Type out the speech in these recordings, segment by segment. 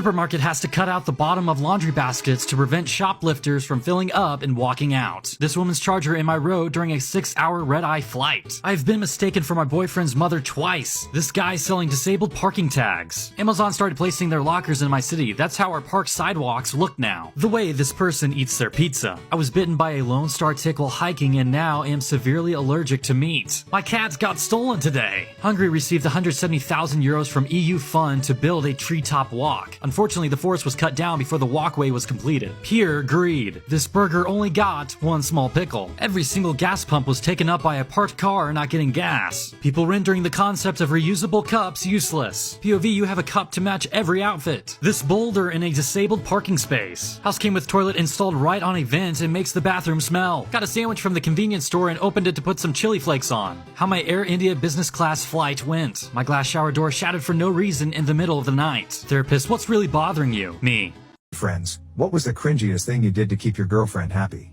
Supermarket has to cut out the bottom of laundry baskets to prevent shoplifters from filling up and walking out. This woman's charger in my road during a 6-hour red-eye flight. I've been mistaken for my boyfriend's mother twice. This guy selling disabled parking tags. Amazon started placing their lockers in my city. That's how our park sidewalks look now. The way this person eats their pizza. I was bitten by a Lone Star tick while hiking and now am severely allergic to meat. My cat got stolen today. Hungary received 170,000 euros from EU fund to build a treetop walk. Unfortunately, the forest was cut down before the walkway was completed. Pure greed. This burger only got one small pickle. Every single gas pump was taken up by a parked car not getting gas. People rendering the concept of reusable cups useless. POV, you have a cup to match every outfit. This boulder in a disabled parking space. House came with toilet installed right on a vent and makes the bathroom smell. Got a sandwich from the convenience store and opened it to put some chili flakes on. How my Air India business class flight went. My glass shower door shattered for no reason in the middle of the night. Therapist, what's really bothering you? Me. Friends, what was the cringiest thing you did to keep your girlfriend happy?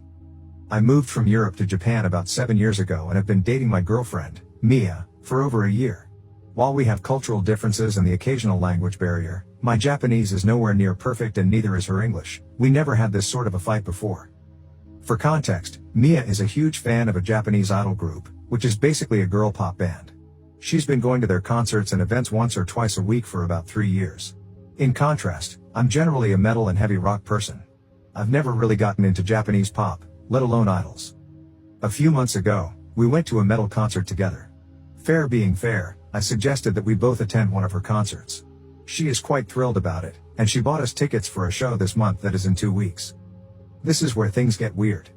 I moved from Europe to Japan about 7 years ago and have been dating my girlfriend, Mia, for over a year. While we have cultural differences and the occasional language barrier, my Japanese is nowhere near perfect and neither is her English. We never had this sort of a fight before. For context, Mia is a huge fan of a Japanese idol group, which is basically a girl pop band. She's been going to their concerts and events once or twice a week for about 3 years. In contrast, I'm generally a metal and heavy rock person. I've never really gotten into Japanese pop, let alone idols. A few months ago, we went to a metal concert together. Fair being fair, I suggested that we both attend one of her concerts. She is quite thrilled about it, and she bought us tickets for a show this month that is in 2 weeks. This is where things get weird.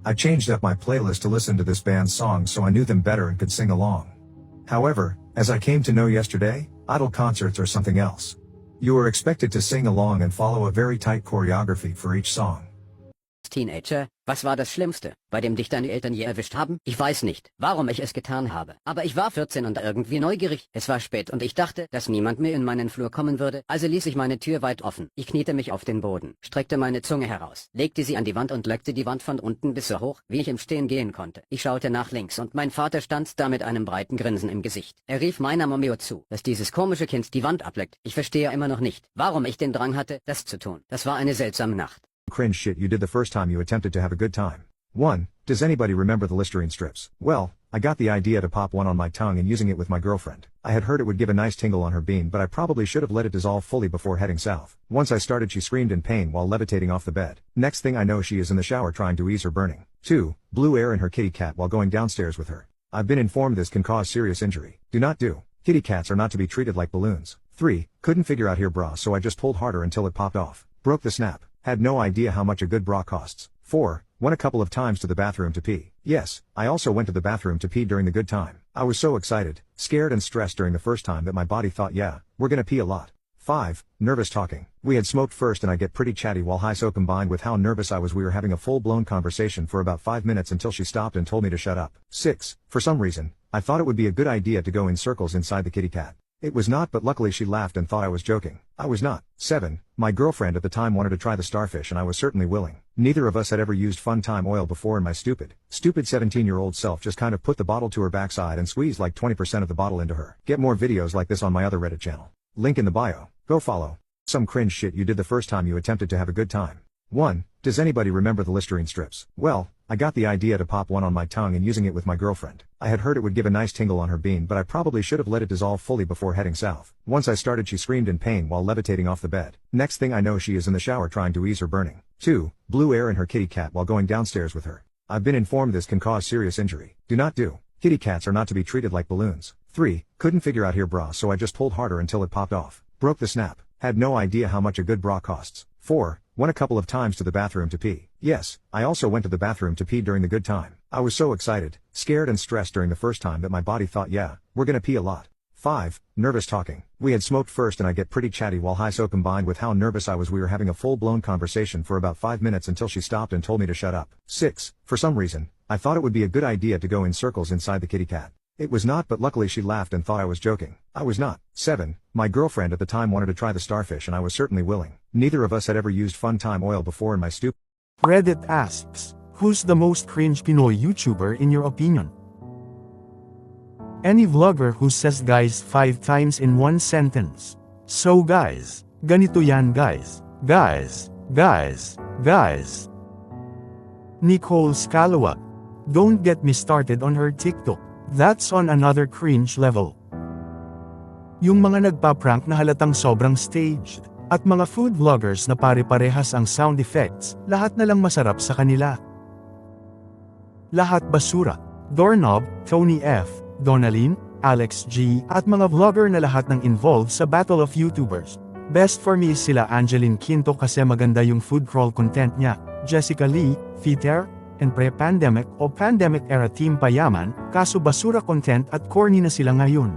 I changed up my playlist to listen to this band's songs so I knew them better and could sing along. However, as I came to know yesterday, idol concerts are something else. You are expected to sing along and follow a very tight choreography for each song. Teenager, was war das Schlimmste, bei dem dich deine Eltern je erwischt haben? Ich weiß nicht, warum ich es getan habe. Aber ich war 14 und irgendwie neugierig. Es war spät und ich dachte, dass niemand mehr in meinen Flur kommen würde, also ließ ich meine Tür weit offen. Ich kniete mich auf den Boden, streckte meine Zunge heraus, legte sie an die Wand und leckte die Wand von unten bis so hoch, wie ich im Stehen gehen konnte. Ich schaute nach links und mein Vater stand da mit einem breiten Grinsen im Gesicht. Er rief meiner Momio zu, dass dieses komische Kind die Wand ableckt. Ich verstehe immer noch nicht, warum ich den Drang hatte, das zu tun. Das war eine seltsame Nacht. Cringe shit you did the first time you attempted to have a good time. 1. Does anybody remember the Listerine strips? Well, I got the idea to pop one on my tongue and using it with my girlfriend. I had heard it would give a nice tingle on her bean, but I probably should have let it dissolve fully before heading south. Once I started, she screamed in pain while levitating off the bed. Next thing I know, she is in the shower trying to ease her burning. 2. Blew air in her kitty cat while going downstairs with her. I've been informed this can cause serious injury. Do not do. Kitty cats are not to be treated like balloons. 3. Couldn't figure out her bra, so I just pulled harder until it popped off. Broke the snap. Had no idea how much a good bra costs. 4. Went a couple of times to the bathroom to pee. Yes, I also went to the bathroom to pee during the good time. I was so excited, scared and stressed during the first time that my body thought, yeah, we're gonna pee a lot. 5. Nervous talking. We had smoked first and I get pretty chatty while high, so combined with how nervous I was, we were having a full-blown conversation for about 5 minutes until she stopped and told me to shut up. 6. For some reason, I thought it would be a good idea to go in circles inside the kitty cat. It was not, but luckily she laughed and thought I was joking. I was not. 7. My girlfriend at the time wanted to try the starfish and I was certainly willing. Neither of us had ever used Fun Time oil before and my stupid 17-year-old self just kind of put the bottle to her backside and squeezed like 20% of the bottle into her. Get more videos like this on my other Reddit channel. Link in the bio. Go follow. Some cringe shit you did the first time you attempted to have a good time. 1. Does anybody remember the Listerine strips? Well, I got the idea to pop one on my tongue and using it with my girlfriend. I had heard it would give a nice tingle on her bean, but I probably should have let it dissolve fully before heading south. Once I started, she screamed in pain while levitating off the bed. Next thing I know, she is in the shower trying to ease her burning. 2. Blew air in her kitty cat while going downstairs with her. I've been informed this can cause serious injury. Do not do. Kitty cats are not to be treated like balloons. 3. Couldn't figure out her bra, so I just pulled harder until it popped off. Broke the snap. Had no idea how much a good bra costs. 4. Went a couple of times to the bathroom to pee. Yes, I also went to the bathroom to pee during the good time. I was so excited, scared and stressed during the first time that my body thought, yeah, we're gonna pee a lot. 5. Nervous talking. We had smoked first and I get pretty chatty while high, so combined with how nervous I was, we were having a full-blown conversation for about 5 minutes until she stopped and told me to shut up. 6. For some reason, I thought it would be a good idea to go in circles inside the kitty cat. It was not, but luckily she laughed and thought I was joking. I was not. 7. My girlfriend at the time wanted to try the starfish and I was certainly willing. Neither of us had ever used Fun Time oil before in my stupid. Reddit asks, who's the most cringe Pinoy YouTuber in your opinion? Any vlogger who says guys 5 times in one sentence. So guys, Ganito yan guys. Guys. Nicole Scalawag. Don't get me started on her TikTok. That's on another cringe level. Yung mga nagpa-prank na halatang sobrang staged, at mga food vloggers na pare-parehas ang sound effects, lahat na lang masarap sa kanila. Lahat basura. Doorknob, Tony F, Donalyn, Alex G, at mga vlogger na lahat ng involved sa Battle of YouTubers. Best for me is sila Angeline Quinto kasi maganda yung food crawl content niya, Jessica Lee, Fiter, and pre-pandemic o pandemic era Team Payaman, kaso basura content at corny na sila ngayon.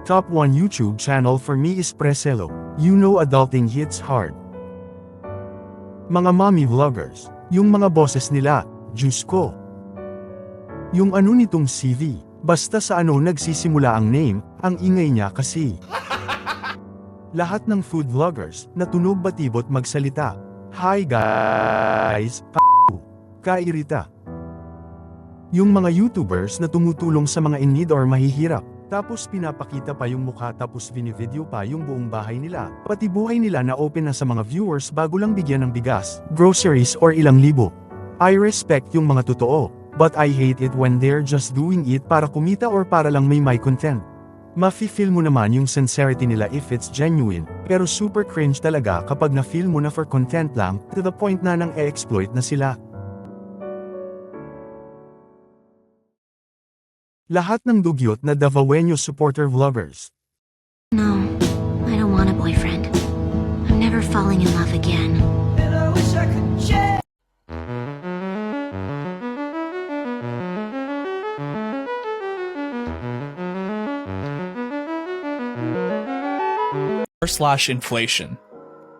Top 1 YouTube channel for me is Preselo. You know adulting hits hard. Mga mommy vloggers, yung mga boses nila, Diyos ko. Yung ano nitong CV, basta sa ano nagsisimula ang name, ang ingay niya kasi. Lahat ng food vloggers, na tunog batibot magsalita. Hi guys, kairita. Yung mga YouTubers na tumutulong sa mga in need or mahihirap, tapos pinapakita pa yung mukha tapos binivideo pa yung buong bahay nila, pati buhay nila na open na sa mga viewers bago lang bigyan ng bigas, groceries or ilang libo. I respect yung mga totoo, but I hate it when they're just doing it para kumita or para lang may content. Mafi-feel mo naman yung sincerity nila if it's genuine, pero super cringe talaga kapag na-feel mo na for content lang, to the point na nang e-exploit na sila. Lahat ng dugyot na Davaoeño supporter vloggers. No, I don't want a boyfriend. I'm never falling in love again. And I wish I could change. Slash inflation.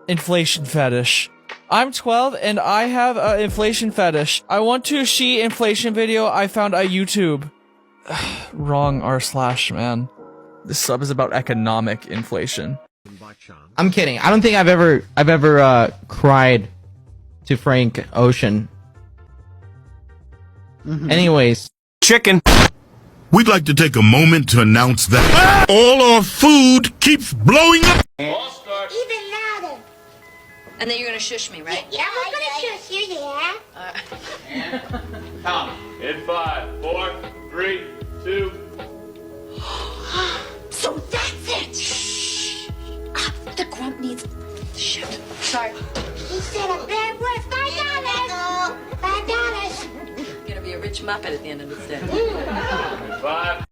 Inflation fetish. I'm 12 and I have an inflation fetish. I want to see inflation video I found on YouTube. Wrong r slash, man. This sub is about economic inflation. I'm kidding. I don't think I've ever cried to Frank Ocean. Anyways, Chicken. We'd like to take a moment to announce that all our food keeps blowing up. Even louder. And then you're gonna shush me, right? Yeah, we're gonna shush you, yeah. In 5, 4, 3, 2. So that's it. Shh. The grump needs. Shit. Sorry. He said a bad word. $5. $5. You're gonna be a rich muppet at the end of this day. 5.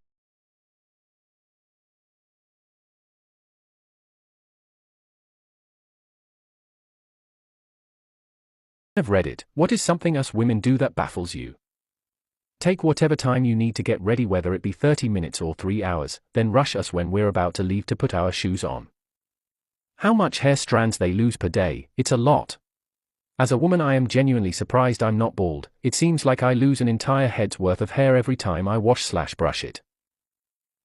Of Reddit, what is something us women do that baffles you? Take whatever time you need to get ready, whether it be 30 minutes or 3 hours, then rush us when we're about to leave to put our shoes on. How much hair strands they lose per day? It's a lot. As a woman, I am genuinely surprised I'm not bald. It seems like I lose an entire head's worth of hair every time I wash/brush it.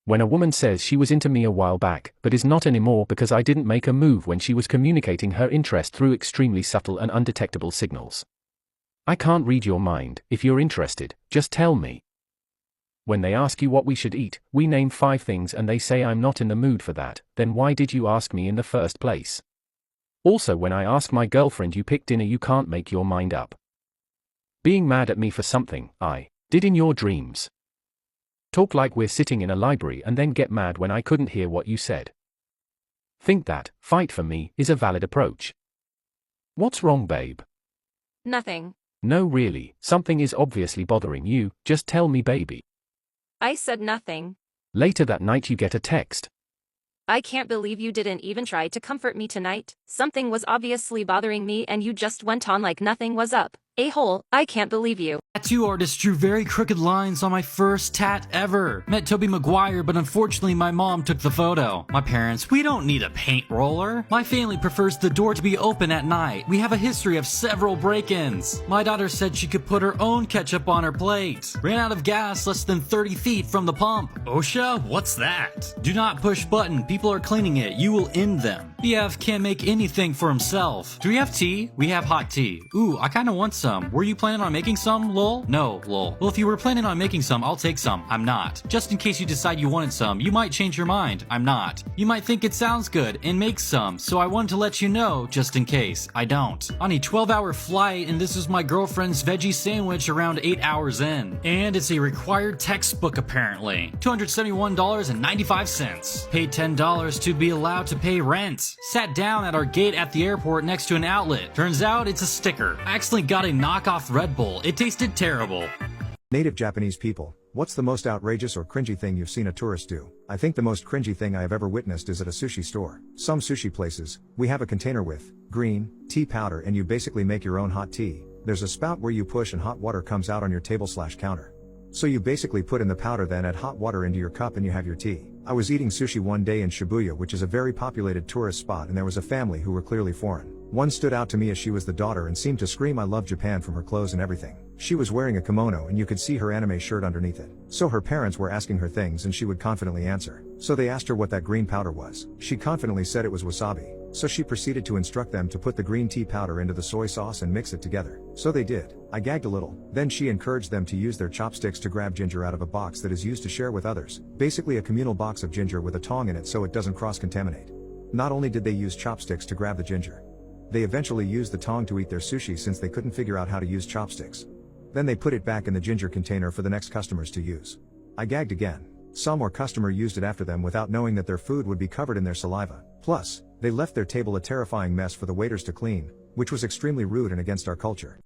When a woman says she was into me a while back, but is not anymore because I didn't make a move when she was communicating her interest through extremely subtle and undetectable signals. I can't read your mind. If you're interested, just tell me. When they ask you what we should eat, we name 5 things and they say I'm not in the mood for that, then why did you ask me in the first place? Also, when I ask my girlfriend, you pick dinner, you can't make your mind up. Being mad at me for something I did in your dreams. Talk like we're sitting in a library and then get mad when I couldn't hear what you said. Think that fight for me is a valid approach. What's wrong, babe? Nothing. No, really, something is obviously bothering you, just tell me, baby. I said nothing. Later that night you get a text. I can't believe you didn't even try to comfort me tonight. Something was obviously bothering me and you just went on like nothing was up. A-hole, I can't believe you. Tattoo artist drew very crooked lines on my first tat ever. Met Toby Maguire, but unfortunately my mom took the photo. My parents, we don't need a paint roller. My family prefers the door to be open at night. We have a history of several break-ins. My daughter said she could put her own ketchup on her plate. Ran out of gas less than 30 feet from the pump. OSHA? What's that? Do not push button. People are cleaning it. You will end them. BF can't make anything for himself. Do we have tea? We have hot tea. Ooh, I kinda want some. Were you planning on making some, lol? No, lol. Well, if you were planning on making some, I'll take some. I'm not. Just in case you decide you wanted some, you might change your mind. I'm not. You might think it sounds good and make some, so I wanted to let you know, just in case. I don't. On a 12-hour flight, and this is my girlfriend's veggie sandwich around 8 hours in. And it's a required textbook apparently. $271.95. Paid $10 to be allowed to pay rent. Sat down at our gate at the airport next to an outlet. Turns out it's a sticker. I accidentally got a knockoff Red Bull. It tasted terrible. Native Japanese people, what's the most outrageous or cringy thing you've seen a tourist do? I think the most cringy thing I have ever witnessed is at a sushi store. Some sushi places, we have a container with green tea powder and you basically make your own hot tea. There's a spout where you push and hot water comes out on your table/counter. So you basically put in the powder, then add hot water into your cup and you have your tea. I was eating sushi one day in Shibuya, which is a very populated tourist spot, and there was a family who were clearly foreign. One stood out to me as she was the daughter and seemed to scream I love Japan from her clothes and everything. She was wearing a kimono and you could see her anime shirt underneath it. So her parents were asking her things and she would confidently answer. So they asked her what that green powder was. She confidently said it was wasabi. So she proceeded to instruct them to put the green tea powder into the soy sauce and mix it together. So they did. I gagged a little. Then she encouraged them to use their chopsticks to grab ginger out of a box that is used to share with others. Basically a communal box of ginger with a tong in it so it doesn't cross-contaminate. Not only did they use chopsticks to grab the ginger, they eventually used the tong to eat their sushi since they couldn't figure out how to use chopsticks. Then they put it back in the ginger container for the next customers to use. I gagged again. Some more customer used it after them without knowing that their food would be covered in their saliva. Plus, they left their table a terrifying mess for the waiters to clean, which was extremely rude and against our culture.